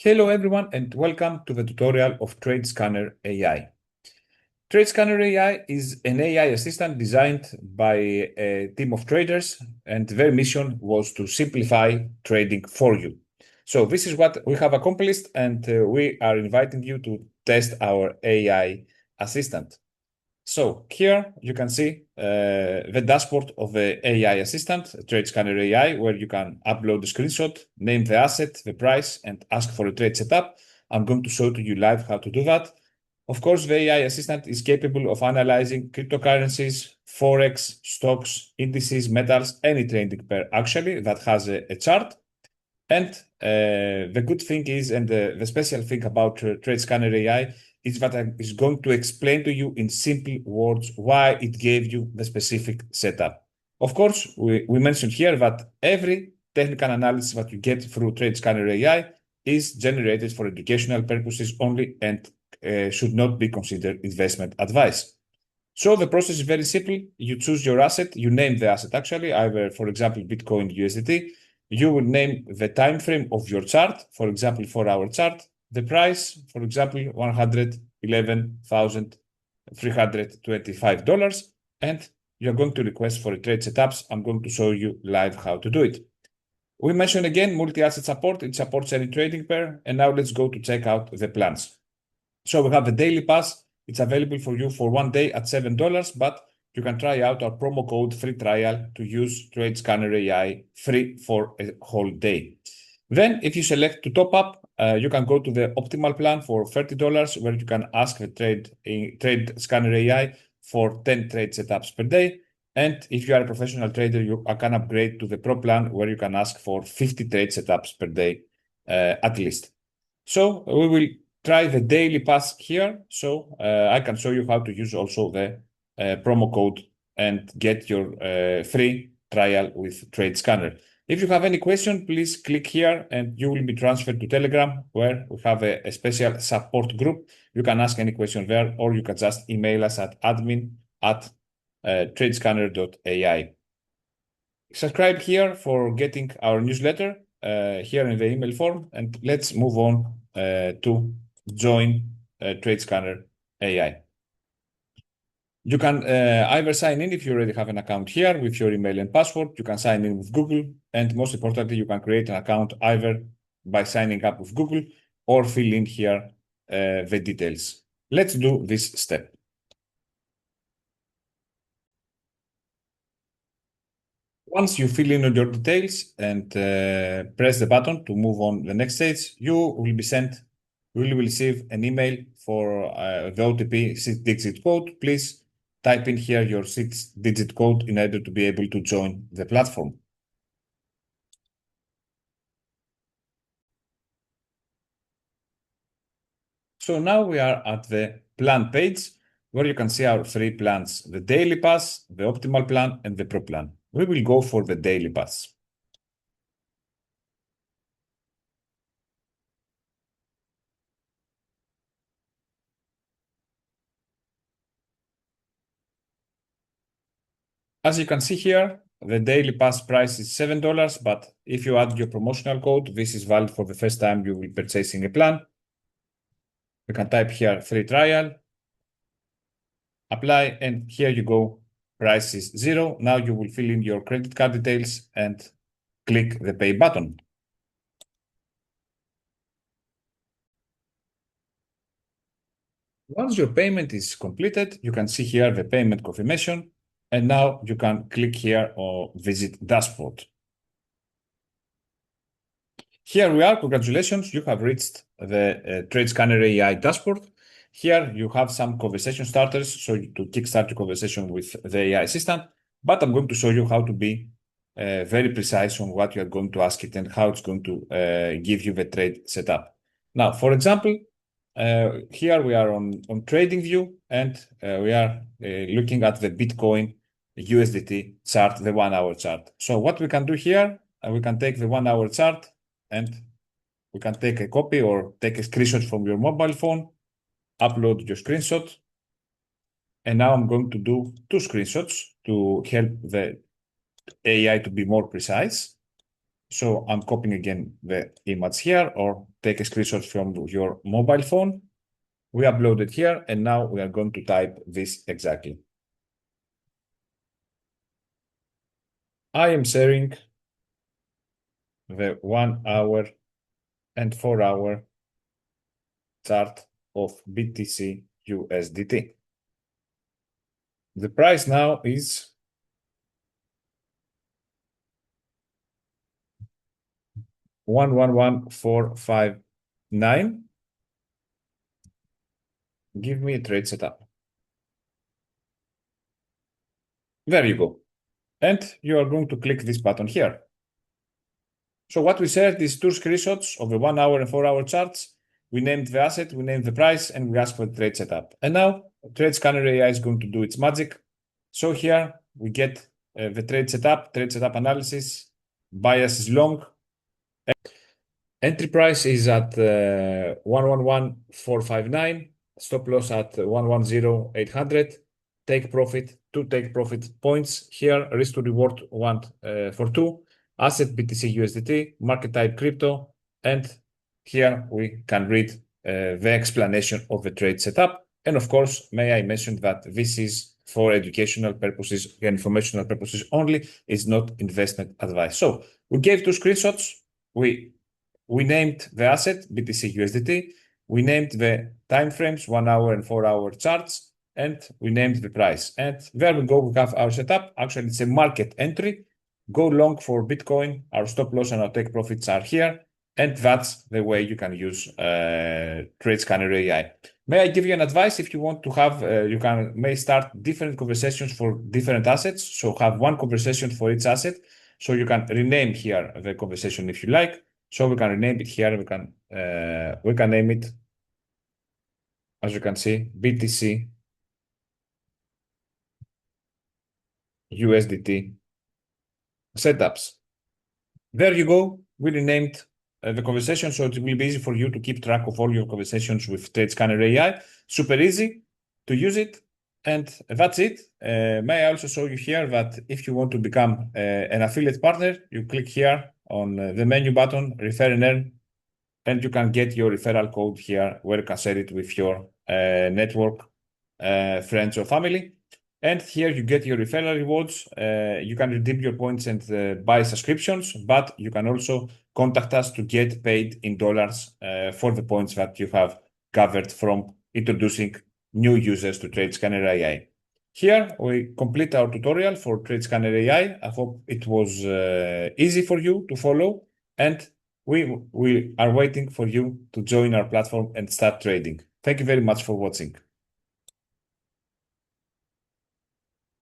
Hello everyone and welcome to the tutorial of TradeScanner AI. TradeScanner AI is an AI assistant designed by a team of traders, and their mission was to simplify trading for you. So this is what we have accomplished, and we are inviting you to test our AI assistant. So here you can see the dashboard of the AI assistant, TradeScanner AI, where you can upload a screenshot, name the asset, the price, and ask for a trade setup. I'm going to show to you live how to do that. Of course, the AI assistant is capable of analyzing cryptocurrencies, forex, stocks, indices, metals, any trading pair actually that has a chart. And the good thing is, and the special thing about TradeScanner AI is that it's going to explain to you in simple words why it gave you the specific setup. Of course, we mentioned here that every technical analysis that you get through TradeScanner AI is generated for educational purposes only and should not be considered investment advice. So the process is very simple. You choose your asset, you name the asset actually, either, for example, Bitcoin, USDT. You will name the time frame of your chart, for example, 4-hour chart, the price, for example, $111,325, and you're going to request for a trade setups. I'm going to show you live how to do it. We mentioned again multi-asset support. It supports any trading pair. And now let's go to check out the plans. So we have the daily pass. It's available for you for 1 day at $7, but you can try out our promo code free trial to use TradeScanner AI free for a whole day. Then if you select to top up, you can go to the optimal plan for $30 where you can ask the TradeScanner AI for 10 trade setups per day. And if you are a professional trader, you can upgrade to the pro plan where you can ask for 50 trade setups per day at least. So we will try the daily pass here. So I can show you how to use also the promo code and get your free trial with TradeScanner. If you have any question, please click here and you will be transferred to Telegram where we have a special support group. You can ask any question there, or you can just email us at admin@tradescanner.ai. Subscribe here for getting our newsletter here in the email form, and let's move on to join TradeScanner AI. You can either sign in if you already have an account here with your email and password. You can sign in with Google, and most importantly, you can create an account either by signing up with Google or fill in here the details. Let's do this step. Once you fill in your details and press the button to move on the next stage, you will receive an email for the OTP 6-digit code. Please type in here your 6-digit code in order to be able to join the platform. So now we are at the plan page where you can see our three plans: the daily pass, the optimal plan, and the pro plan. We will go for the daily pass. As you can see here, the daily pass price is $7, but if you add your promotional code, this is valid for the first time you will be purchasing a plan. You can type here free trial, apply, and here you go, price is $0. Now you will fill in your credit card details and click the pay button. Once your payment is completed, you can see here the payment confirmation, and now you can click here or visit dashboard. Here we are. Congratulations, you have reached the TradeScanner AI dashboard. Here you have some conversation starters, so to kickstart your conversation with the AI assistant. But I'm going to show you how to be very precise on what you are going to ask it and how it's going to give you the trade setup. Now, for example, here we are on trading view, and we are looking at the Bitcoin USDT chart, the 1-hour chart. So what we can do here, we can take the 1-hour chart and we can take a copy or take a screenshot from your mobile phone, upload your screenshot. And now I'm going to do 2 screenshots to help the AI to be more precise. So I'm copying again the image here, or take a screenshot from your mobile phone. We upload it here, and now we are going to type this exactly. I am sharing the 1 hour and 4 hour chart of BTC USDT. The price now is 111459. Give me a trade setup. There you go. And you are going to click this button here. So what we shared is two screenshots of the 1 hour and 4 hour charts. We named the asset, we named the price, and we asked for the trade setup. And now TradeScanner AI is going to do its magic. So here we get the trade setup analysis, bias is long. Entry price is at 111459, stop loss at 110800, take profit, two take profit points here, risk to reward one for two, asset BTC USDT, market type crypto, and here we can read the explanation of the trade setup. And of course, may I mention that this is for educational purposes and informational purposes only, is not investment advice. So we gave two screenshots. We named the asset BTC USDT. We named the time frames, 1 hour and 4 hour charts, and we named the price. And there we go. We have our setup. Actually, it's a market entry. Go long for Bitcoin. Our stop loss and our take profits are here. And that's the way you can use TradeScanner AI. May I give you an advice? If you want to have, may start different conversations for different assets. So have one conversation for each asset. So you can rename here the conversation if you like. So we can rename it here. We can name it, as you can see, BTC USDT setups. There you go. We renamed the conversation, so it will be easy for you to keep track of all your conversations with TradeScanner AI. Super easy to use it. And that's it. May I also show you here that if you want to become an affiliate partner, you click here on the menu button, refer and earn, and you can get your referral code here where you can share it with your network, friends or family. And here you get your referral rewards. You can redeem your points and buy subscriptions, but you can also contact us to get paid in dollars for the points that you have gathered from introducing new users to TradeScanner AI. Here we complete our tutorial for TradeScanner AI. I hope it was easy for you to follow, and we are waiting for you to join our platform and start trading. Thank you very much for watching.